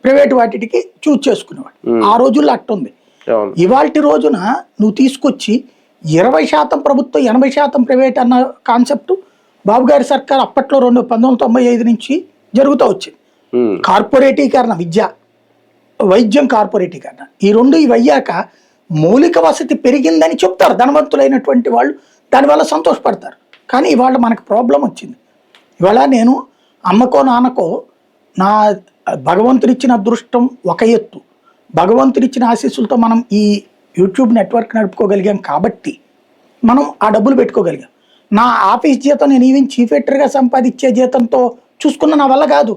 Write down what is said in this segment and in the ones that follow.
Private వాటికి choose చేసుకునేవాడు. ఆ రోజుల్లో అట్టుంది. ఇవాల్టి రోజున నువ్వు తీసుకొచ్చి 20% ప్రభుత్వం 80% ప్రైవేట్ అన్న కాన్సెప్ట్ బాబు గారి సర్కార్ అప్పట్లో 1995 నుంచి జరుగుతూ వచ్చింది. కార్పొరేటీకరణ, వైద్యం కార్పొరేటీకరణ, ఈ రెండు ఇవి అయ్యాక మౌలిక వసతి పెరిగిందని చెప్తారు ధనవంతులైనటువంటి వాళ్ళు, దానివల్ల సంతోషపడతారు. కానీ ఇవాళ మనకు ప్రాబ్లం వచ్చింది. ఇవాళ నేను అమ్మకో నాన్నకో నా భగవంతుడిచ్చిన అదృష్టం ఒక ఎత్తు, భగవంతుడిచ్చిన ఆశీస్సులతో మనం ఈ యూట్యూబ్ నెట్వర్క్ నడుపుకోగలిగాం కాబట్టి మనం ఆ డబ్బులు పెట్టుకోగలిగాం. నా ఆఫీస్ జీతం నేను ఈవెన్ చీఫ్ ఎడిటర్గా సంపాదించే జీతంతో చూసుకున్న నా వల్ల కాదు.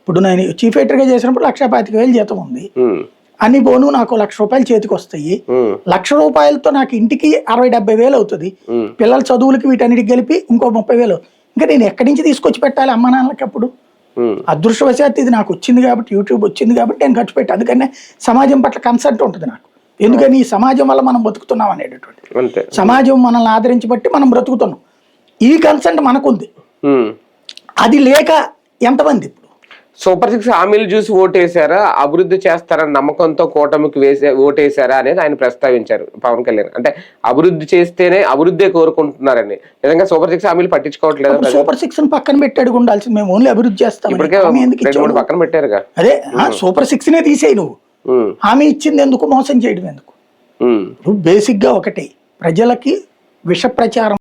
ఇప్పుడు నేను చీఫ్ ఎడిటర్గా చేసినప్పుడు 1,25,000 జీతం ఉంది, అన్ని పోను నాకు ₹1,00,000 చేతికి వస్తాయి. ₹1,00,000 నాకు ఇంటికి 60-70 అవుతుంది. పిల్లల చదువులకి వీటన్నిటికి కలిపి ఇంకో 30,000. ఇంకా నేను ఎక్కడి నుంచి తీసుకొచ్చి పెట్టాలి అమ్మ నాన్నలకి? అప్పుడు అదృష్టవశాత్తు ఇది నాకు వచ్చింది కాబట్టి, యూట్యూబ్ వచ్చింది కాబట్టి నేను ఖర్చు పెట్టాను. అందుకనే సమాజం పట్ల కన్సర్ట్ ఉంటుంది నాకు. ఎందుకని ఈ సమాజం వల్ల మనం బతుకుతున్నాం అనేటటువంటి, సమాజం మనల్ని ఆదరించి బట్టి మనం బ్రతుకుతున్నాం. ఈ కన్సెంట్ మనకుంది, అది లేక ఎంతమంది ఇప్పుడు సూపర్ 6 హామీలు చూసి ఓటేశారా, అభివృద్ధి చేస్తారని నమ్మకంతో కూటమికి ఓటేశారా అనేది ఆయన ప్రస్తావించారు పవన్ కళ్యాణ్. అంటే అభివృద్ధి చేస్తేనే అభివృద్ధి కోరుకుంటున్నారని. నిజంగా సూపర్ 6 హామీలు పట్టించుకోవట్లేదు. సూపర్ 6 పక్కన పెట్టి ఉండాల్సింది, మేము ఓన్లీ అభివృద్ధి చేస్తాం. ఇప్పటికే 2-3 పక్కన పెట్టారుగా. అదే సూపర్ 6 తీసేయి నువ్వు. హామీ ఇచ్చింది ఎందుకు, మోసం చేయడం ఎందుకు? బేసిక్ గా ఒకటే, ప్రజలకి విష ప్రచారం